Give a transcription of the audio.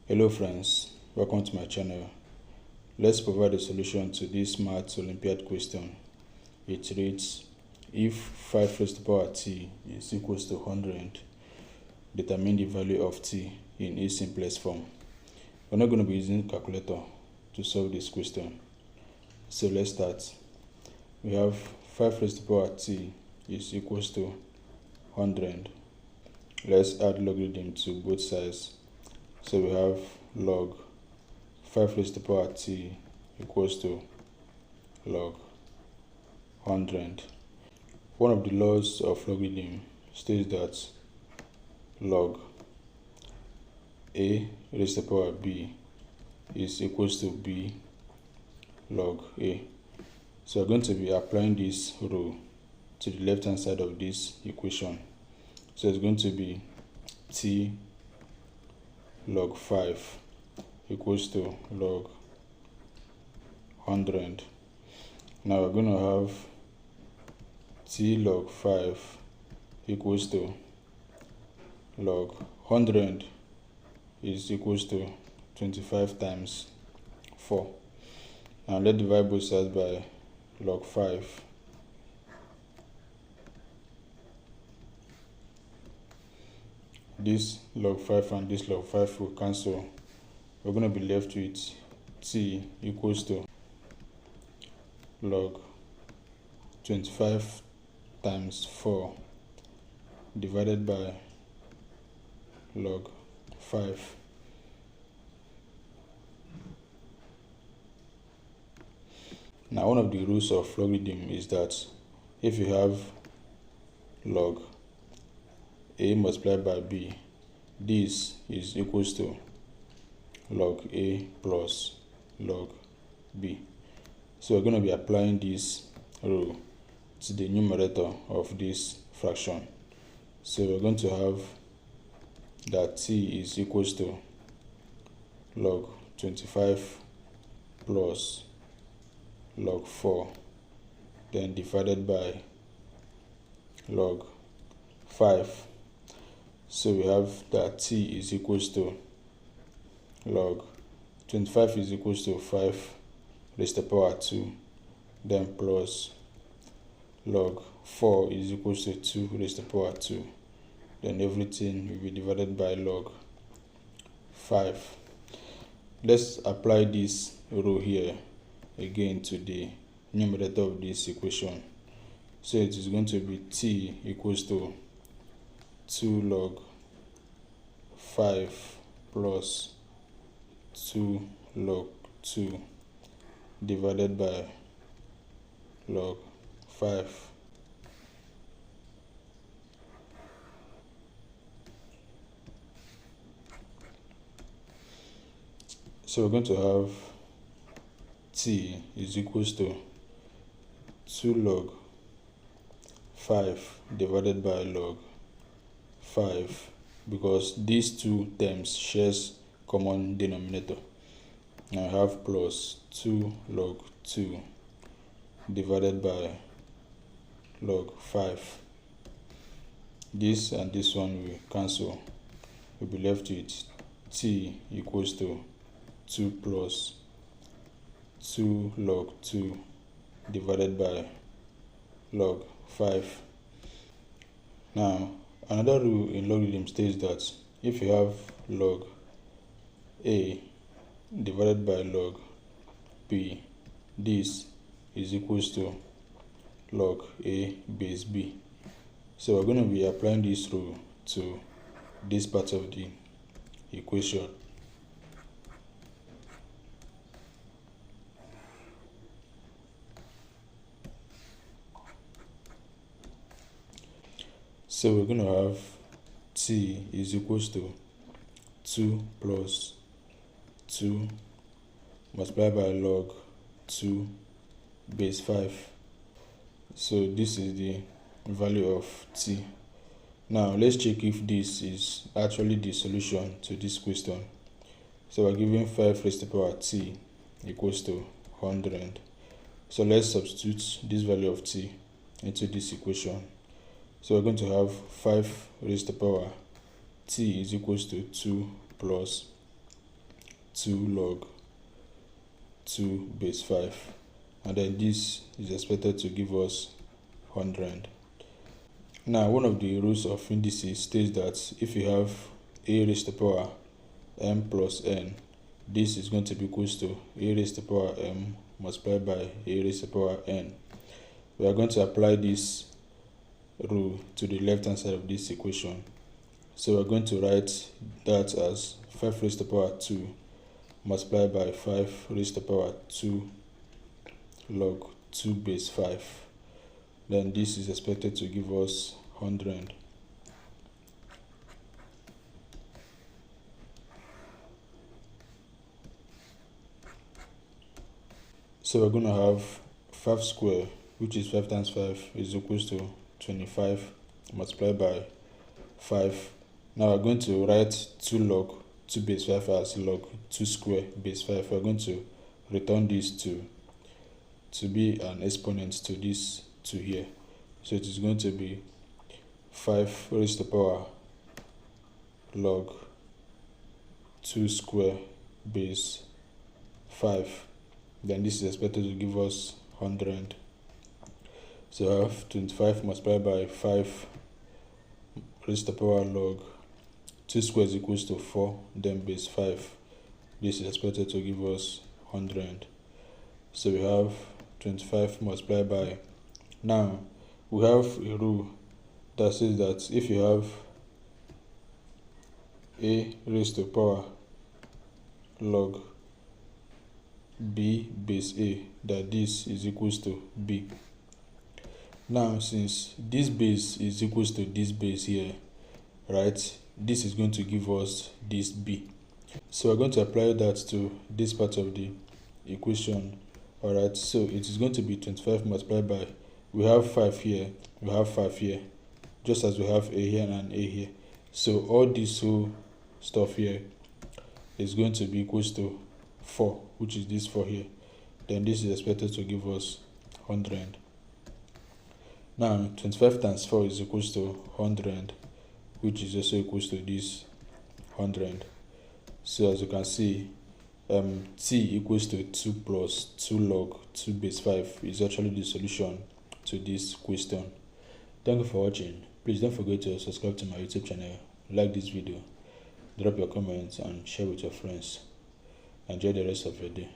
Hello friends, welcome to my channel. Let's provide a solution to this Math Olympiad question. It reads, if 5 raised to the power t is equals to 100, determine the value of t in its simplest form. We're not going to be using calculator to solve this question. So let's start. We have 5 raised to the power t is equals to 100. Let's add logarithm to both sides. So we have log 5 raised to the power t equals to log 100. One of the laws of logarithm states that log a raised to the power b is equals to b log a. So we're going to be applying this rule to the left hand side of this equation. So it's going to be t log 5 equals to log 100. Now we're going to have t log 5 equals to log 100 is equals to 25 times 4. Now let's divide both sides by log 5. This log 5 and this log 5 will cancel. We're going to be left with t equals to log 25 times 4 divided by log 5. Now one of the rules of logarithm is that if you have log a multiplied by b, this is equals to log a plus log b. So we're going to be applying this rule to the numerator of this fraction. So we're going to have that t is equals to log 25 plus log 4, then divided by log 5. So we have that t is equals to log 25 is equals to 5 raised to the power 2, then plus log 4 is equals to 2 raised to the power 2, then everything will be divided by log 5. Let's apply this rule here again to the numerator of this equation. So it is going to be t equals to 2 log 5 plus 2 log 2 divided by log 5. So we're going to have t is equals to 2 log 5 divided by log 5, because these two terms shares common denominator. Now I have plus 2 log 2 divided by log 5. This and this one will cancel. We'll be left with t equals to 2 plus 2 log 2 divided by log 5. Now another rule in logarithm states that if you have log a divided by log b, this is equals to log a base b. So we're going to be applying this rule to this part of the equation. So we're going to have t is equals to 2 plus 2 multiplied by log 2 base 5. So this is the value of t. Now let's check if this is actually the solution to this question. So we're given 5 raised to the power t equals to 100. So let's substitute this value of t into this equation. So we're going to have 5 raised to the power t is equals to 2 plus 2 log 2 base 5, and then this is expected to give us 100. Now, one of the rules of indices states that if you have a raised to the power m plus n, this is going to be equals to a raised to the power m multiplied by a raised to the power n. We are going to apply this rule to the left hand side of this equation. So we're going to write that as 5 raised to the power 2 multiplied by 5 raised to the power 2 log 2 base 5. Then this is expected to give us 100. So we're going to have 5 square, which is 5 times 5, is equals to 25 multiplied by 5. Now we're going to write 2 log 2 base 5 as log 2 square base 5. We're going to return this to be an exponent to this 2 here. So it is going to be 5 raised to the power log 2 square base 5. Then this is expected to give us 100. So I have 25 multiplied by 5 raised to the power log 2 squares equals to 4, then base 5. This is expected to give us 100. So we have 25 multiplied by, now we have a rule that says that if you have a raised to the power log b base a, that this is equals to b. Now since this base is equals to this base here, right, this is going to give us this b. So we're going to apply that to this part of the equation. Alright, so it is going to be 25 multiplied by, we have 5 here, we have 5 here, just as we have a here and a here. So all this whole stuff here is going to be equals to 4, which is this 4 here. Then this is expected to give us 100. Now 25 times 4 is equals to 100, which is also equals to this 100. So as you can see, t equals to 2 plus 2 log 2 base 5 is actually the solution to this question. Thank you for watching. Please don't forget to subscribe to my YouTube channel, like this video, drop your comments and share with your friends. Enjoy the rest of your day.